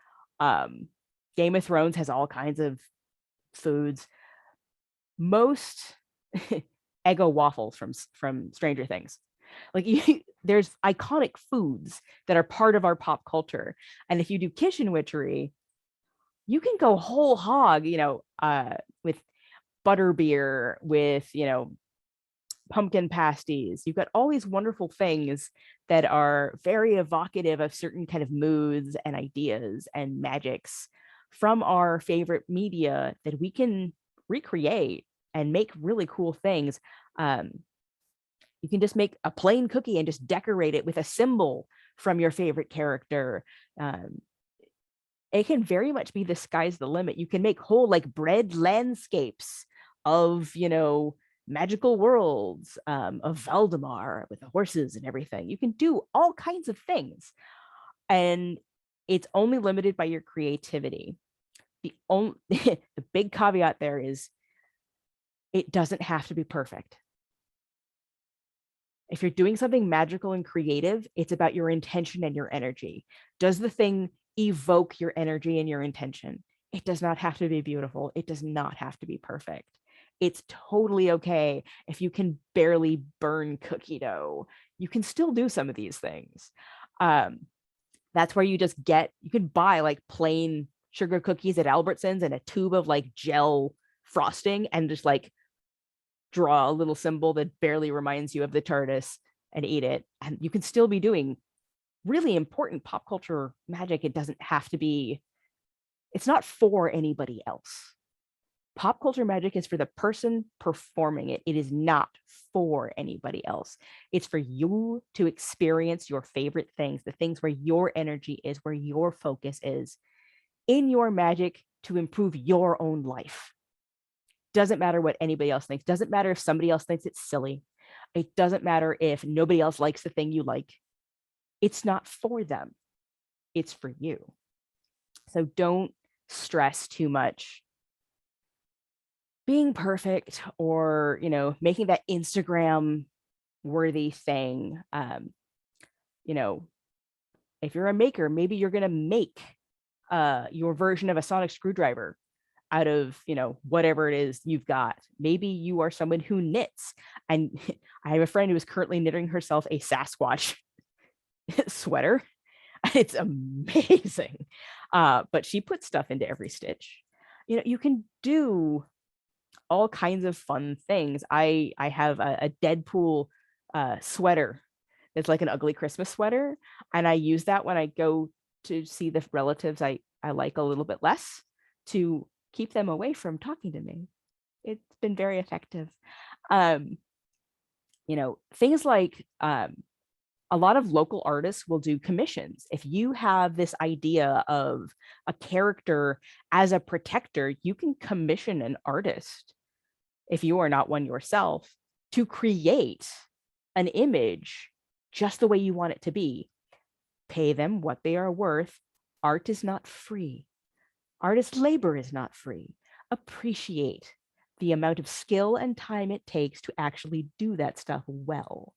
Game of Thrones has all kinds of foods. Most Eggo waffles from Stranger Things. Like, there's iconic foods that are part of our pop culture, and if you do kitchen witchery, you can go whole hog, with butterbeer, with pumpkin pasties. You've got all these wonderful things that are very evocative of certain kind of moods and ideas and magics from our favorite media that we can recreate and make really cool things. You can just make a plain cookie and just decorate it with a symbol from your favorite character. it can very much be the sky's the limit. You can make whole like bread landscapes of, magical worlds, of Valdemar with the horses and everything. You can do all kinds of things. And it's only limited by your creativity. The only the big caveat there is it doesn't have to be perfect. If you're doing something magical and creative, it's about your intention and your energy. Does the thing evoke your energy and your intention? It does not have to be beautiful. It does not have to be perfect. It's totally okay if you can barely burn cookie dough. You can still do some of these things. That's where you can buy like plain sugar cookies at Albertsons and a tube of like gel frosting and just like draw a little symbol that barely reminds you of the TARDIS and eat it. And you can still be doing really important pop culture magic. It doesn't have to be, it's not for anybody else. Pop culture magic is for the person performing it. It is not for anybody else. It's for you to experience your favorite things, the things where your energy is, where your focus is in your magic to improve your own life. Doesn't matter what anybody else thinks. Doesn't matter if somebody else thinks it's silly. It doesn't matter if nobody else likes the thing you like. It's not for them. It's for you. So don't stress too much being perfect or, making that Instagram worthy thing. If you're a maker, maybe you're going to make your version of a sonic screwdriver out of, whatever it is you've got. Maybe you are someone who knits. And I have a friend who is currently knitting herself a Sasquatch sweater. It's amazing. But she puts stuff into every stitch. You can do all kinds of fun things. I have a Deadpool sweater. It's like an ugly Christmas sweater. And I use that when I go to see the relatives I like a little bit less to keep them away from talking to me. It's been very effective. Things like a lot of local artists will do commissions. If you have this idea of a character as a protector, you can commission an artist, if you are not one yourself, to create an image just the way you want it to be. Pay them what they are worth. Art is not free. Artist labor is not free. Appreciate the amount of skill and time it takes to actually do that stuff well.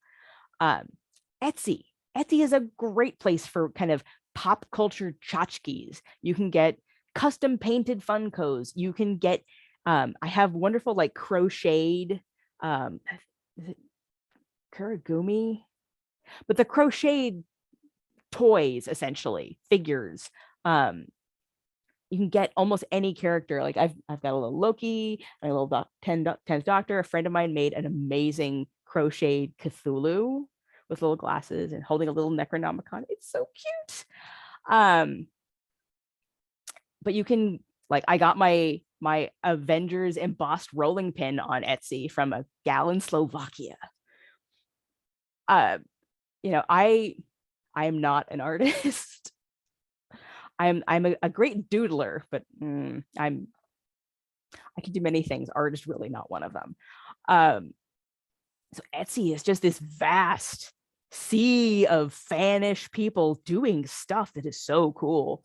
Etsy. Etsy is a great place for kind of pop culture tchotchkes. You can get custom painted Funkos. You can get, I have wonderful like crocheted, is it Kuragumi? But the crocheted toys, essentially, figures. You can get almost any character. Like I've got a little Loki, and a little 10th Doctor. A friend of mine made an amazing crocheted Cthulhu with little glasses and holding a little Necronomicon. It's so cute. But you can, like, I got my Avengers embossed rolling pin on Etsy from a gal in Slovakia. I am not an artist. I'm a great doodler, but I can do many things. Art is really not one of them. So Etsy is just this vast sea of fanish people doing stuff that is so cool.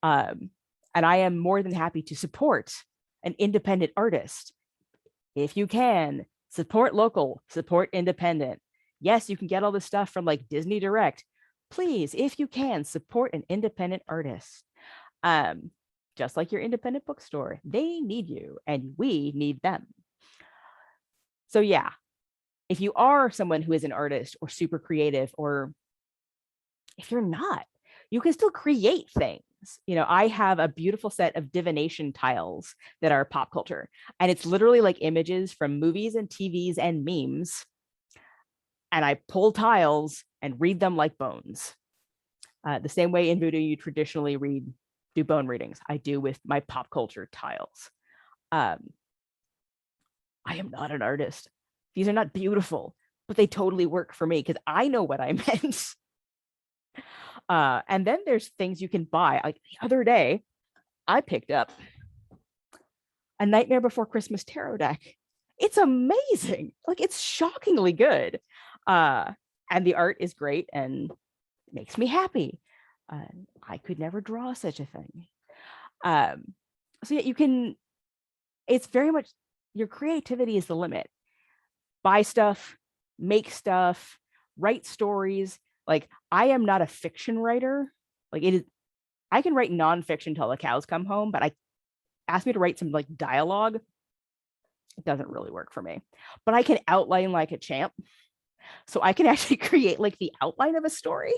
And I am more than happy to support an independent artist. If you can, support local, support independent. Yes, you can get all this stuff from like Disney Direct. Please, if you can, support an independent artist. Just like your independent bookstore, they need you and we need them. So yeah, if you are someone who is an artist or super creative, or if you're not, you can still create things. I have a beautiful set of divination tiles that are pop culture, and it's literally like images from movies and TVs and memes. And I pull tiles and read them like bones. The same way in voodoo you traditionally do bone readings, I do with my pop culture tiles. I am not an artist. These are not beautiful, but they totally work for me because I know what I meant. And then there's things you can buy. Like the other day, I picked up A Nightmare Before Christmas tarot deck. It's amazing. Like, it's shockingly good. And the art is great and makes me happy. I could never draw such a thing. So yeah, you can, it's very much, your creativity is the limit. Buy stuff, make stuff, write stories. Like, I am not a fiction writer. Like, it is, I can write nonfiction till the cows come home, but ask me to write some like dialogue, it doesn't really work for me. But I can outline like a champ. So I can actually create like the outline of a story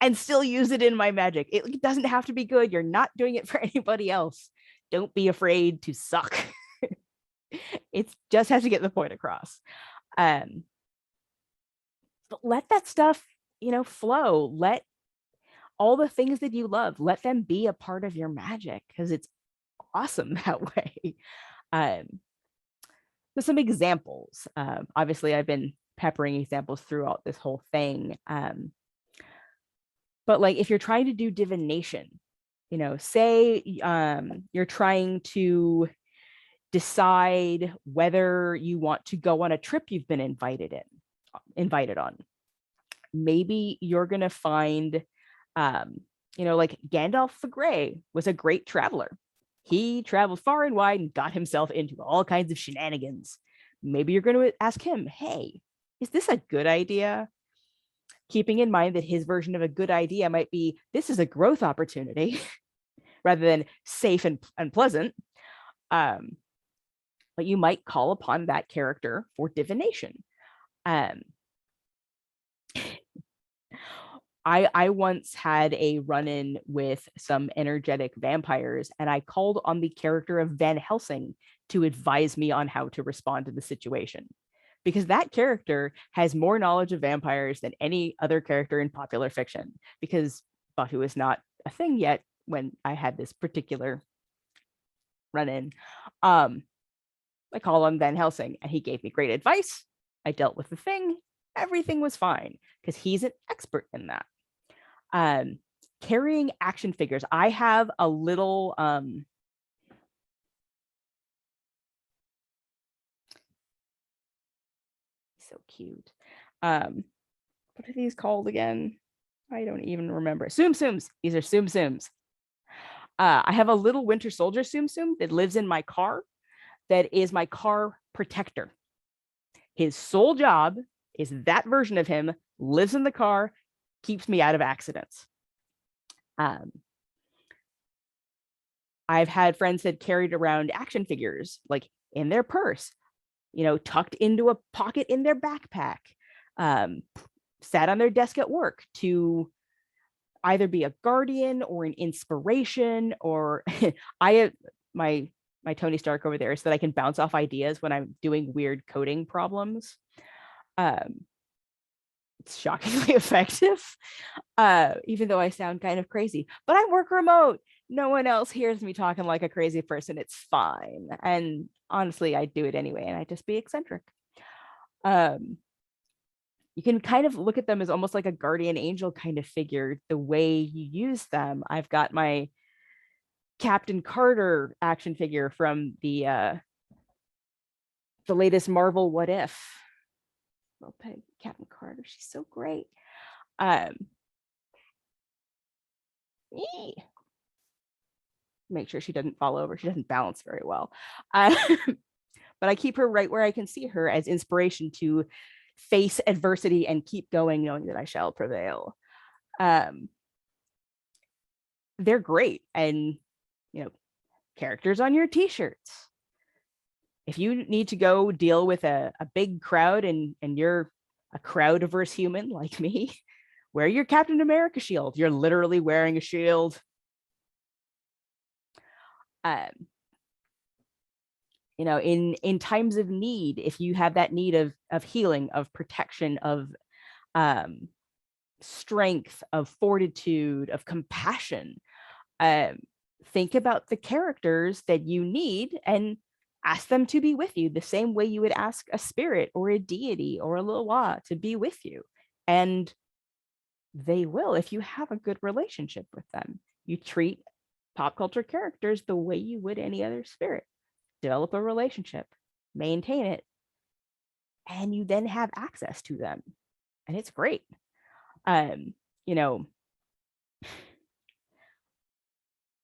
and still use it in my magic. It doesn't have to be good. You're not doing it for anybody else. Don't be afraid to suck. It just has to get the point across. But let that stuff, flow. Let all the things that you love, let them be a part of your magic, because it's awesome that way. So some examples. Obviously, I've been peppering examples throughout this whole thing. But like, if you're trying to do divination, say you're trying to decide whether you want to go on a trip you've been invited on. Maybe you're going to find, like Gandalf the Grey was a great traveler. He traveled far and wide and got himself into all kinds of shenanigans. Maybe you're going to ask him, hey, is this a good idea? Keeping in mind that his version of a good idea might be, this is a growth opportunity rather than safe and pleasant. But you might call upon that character for divination. I once had a run-in with some energetic vampires, and I called on the character of Van Helsing to advise me on how to respond to the situation, because that character has more knowledge of vampires than any other character in popular fiction, because Batu is not a thing yet when I had this particular run-in. I called on Van Helsing and he gave me great advice. I dealt with the thing. Everything was fine because he's an expert in that. Carrying action figures. I have a little so cute. What are these called again? I don't even remember. Tsum Tsums. These are Tsum Tsums. I have a little winter soldier Tsum Tsum that lives in my car, that is my car protector. His sole job is that version of him lives in the car, keeps me out of accidents. I've had friends that carried around action figures like in their purse, tucked into a pocket in their backpack, sat on their desk at work to either be a guardian or an inspiration, or my Tony Stark over there, so that I can bounce off ideas when I'm doing weird coding problems. It's shockingly effective, even though I sound kind of crazy. But I work remote. No one else hears me talking like a crazy person. It's fine. And honestly, I do it anyway, and I just be eccentric. You can kind of look at them as almost like a guardian angel kind of figure, the way you use them. I've got my Captain Carter action figure from the latest Marvel What If. Little pig, Captain Carter, she's so great. Make sure she doesn't fall over. She doesn't balance very well. But I keep her right where I can see her as inspiration to face adversity and keep going, knowing that I shall prevail. They're great. And, characters on your t-shirts. If you need to go deal with a big crowd and you're a crowd averse human like me, wear your Captain America shield. You're literally wearing a shield. In times of need, if you have that need of healing, of protection, of strength, of fortitude, of compassion, think about the characters that you need and ask them to be with you the same way you would ask a spirit or a deity or a Loa to be with you. And they will, if you have a good relationship with them. You treat pop culture characters the way you would any other spirit. Develop a relationship, maintain it, and you then have access to them. And it's great. You know,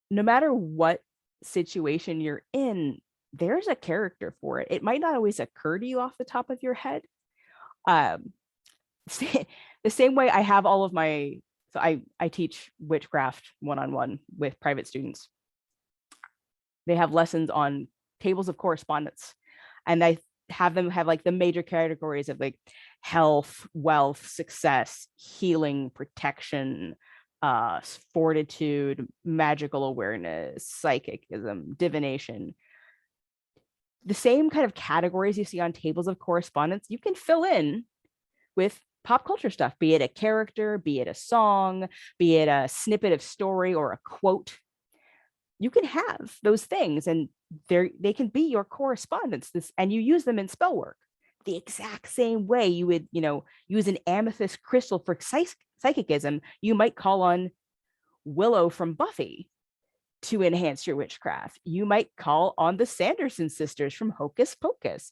no matter what situation you're in, there's a character for it. It might not always occur to you off the top of your head. Um, the same way I have all of my, so I teach witchcraft one-on-one with private students. They have lessons on tables of correspondence, and I have them have like the major categories of like health, wealth, success, healing, protection, fortitude, magical awareness, psychicism, divination. The same kind of categories you see on tables of correspondence, you can fill in with pop culture stuff, be it a character, be it a song, be it a snippet of story or a quote. You can have those things, and they can be your correspondence. And you use them in spell work the exact same way you would, use an amethyst crystal for psychicism. You might call on Willow from Buffy to enhance your witchcraft. You might call on the Sanderson sisters from Hocus Pocus.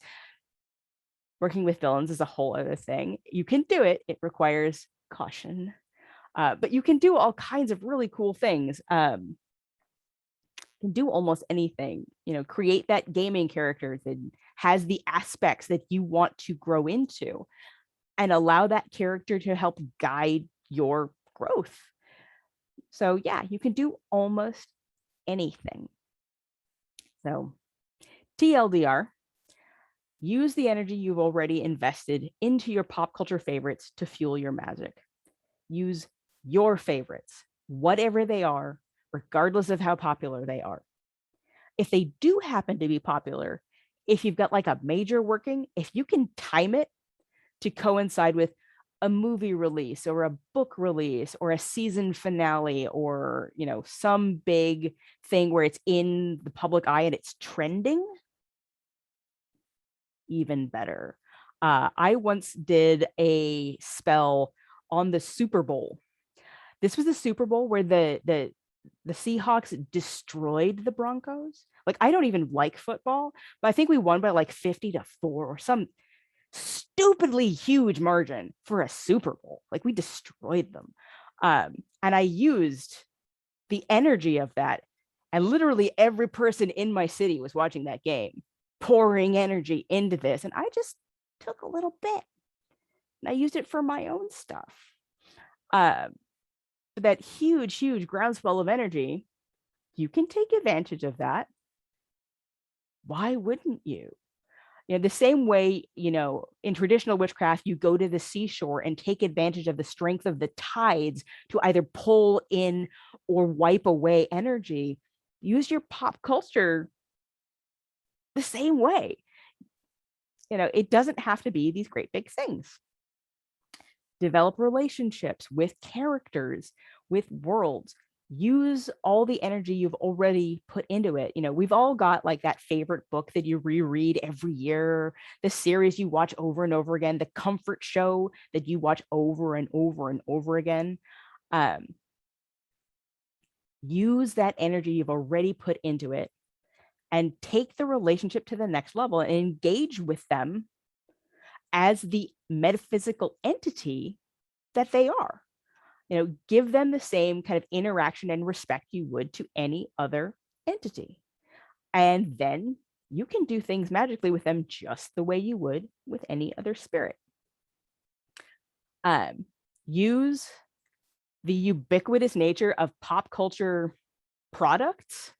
Working with villains is a whole other thing. You can do it. It requires caution, but you can do all kinds of really cool things. Can do almost anything, create that gaming character that has the aspects that you want to grow into, and allow that character to help guide your growth. So yeah, you can do almost anything. So TLDR, use the energy you've already invested into your pop culture favorites to fuel your magic. Use your favorites, whatever they are, regardless of how popular they are. If they do happen to be popular, if you've got like a major working, if you can time it to coincide with a movie release or a book release or a season finale, or, some big thing where it's in the public eye and it's trending, even better. I once did a spell on the Super Bowl. This was the Super Bowl where the Seahawks destroyed the Broncos. Like, I don't even like football, but I think we won by like 50-4 or some stupidly huge margin for a Super Bowl. Like, we destroyed them. And I used the energy of that. And literally every person in my city was watching that game, pouring energy into this. And I just took a little bit and I used it for my own stuff. That huge groundswell of energy, you can take advantage of that. Why wouldn't you? The same way, in traditional witchcraft, you go to the seashore and take advantage of the strength of the tides to either pull in or wipe away energy. Use your pop culture the same way. It doesn't have to be these great big things. Develop relationships with characters, with worlds. Use all the energy you've already put into it. We've all got like that favorite book that you reread every year, the series you watch over and over again, the comfort show that you watch over and over and over again. Use that energy you've already put into it and take the relationship to the next level and engage with them as the metaphysical entity that they are. Give them the same kind of interaction and respect you would to any other entity. And then you can do things magically with them just the way you would with any other spirit. Use the ubiquitous nature of pop culture products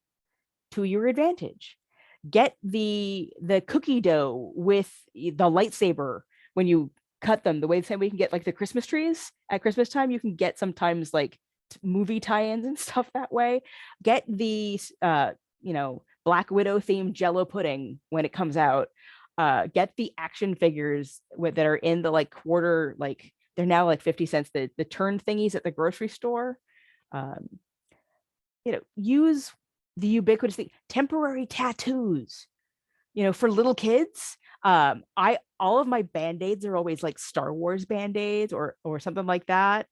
to your advantage. Get the cookie dough with the lightsaber when you cut them, the way we can get like the Christmas trees at Christmas time. You can get sometimes like movie tie-ins and stuff that way. Get the Black Widow themed Jello pudding when it comes out. Get the action figures that are in the like quarter, like they're now like 50 cents, the turn thingies at the grocery store. Use the ubiquitous thing, temporary tattoos, for little kids. All of my band-aids are always like Star Wars band-aids or something like that.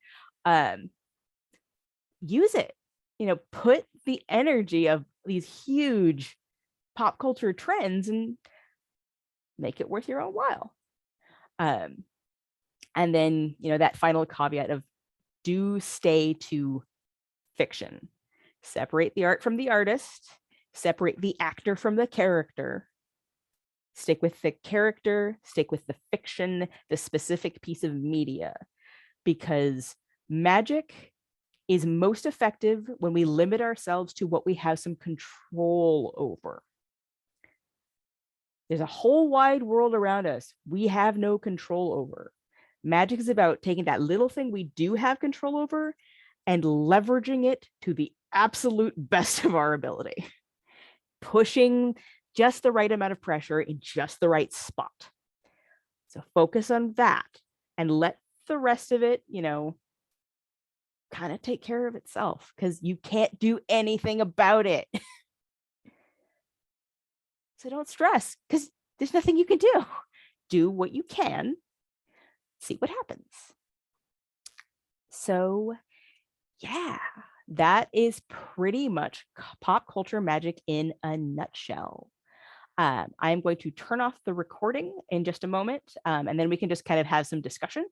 Use it, put the energy of these huge pop culture trends and make it worth your own while. And then, that final caveat of do stay to fiction. Separate the art from the artist, separate the actor from the character. Stick with the character, stick with the fiction, the specific piece of media, because magic is most effective when we limit ourselves to what we have some control over. There's a whole wide world around us we have no control over. Magic is about taking that little thing we do have control over and leveraging it to the absolute best of our ability, pushing just the right amount of pressure in just the right spot. So focus on that and let the rest of it, kind of take care of itself, because you can't do anything about it. So don't stress, because there's nothing you can do. Do what you can, see what happens. So yeah, that is pretty much pop culture magic in a nutshell. I'm going to turn off the recording in just a moment, and then we can just kind of have some discussion.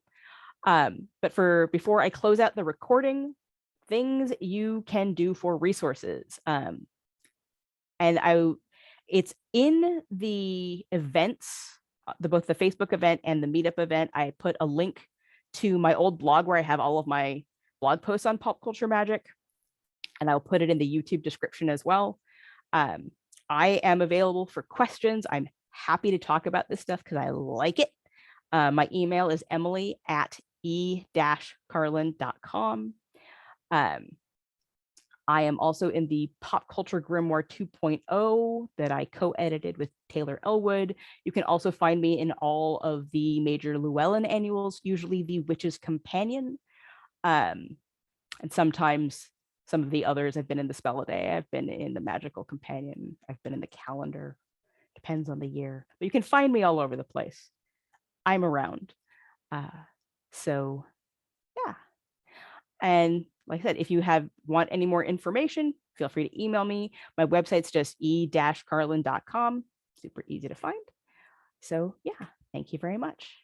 But before I close out the recording, things you can do for resources. It's in the events, both the Facebook event and the meetup event. I put a link to my old blog where I have all of my blog posts on pop culture magic, and I'll put it in the YouTube description as well. I am available for questions. I'm happy to talk about this stuff because I like it. My email is emily@e-carlin.com. I am also in the Pop Culture Grimoire 2.0 that I co-edited with Taylor Elwood. You can also find me in all of the major Llewellyn annuals, usually the Witch's Companion. And sometimes some of the others. I've been in the Spell a Day. I've been in the Magical Companion. I've been in the Calendar. Depends on the year. But you can find me all over the place. I'm around. So yeah. And like I said, if you want any more information, feel free to email me. My website's just e-carlin.com. Super easy to find. So yeah, thank you very much.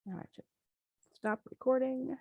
All right, stop recording.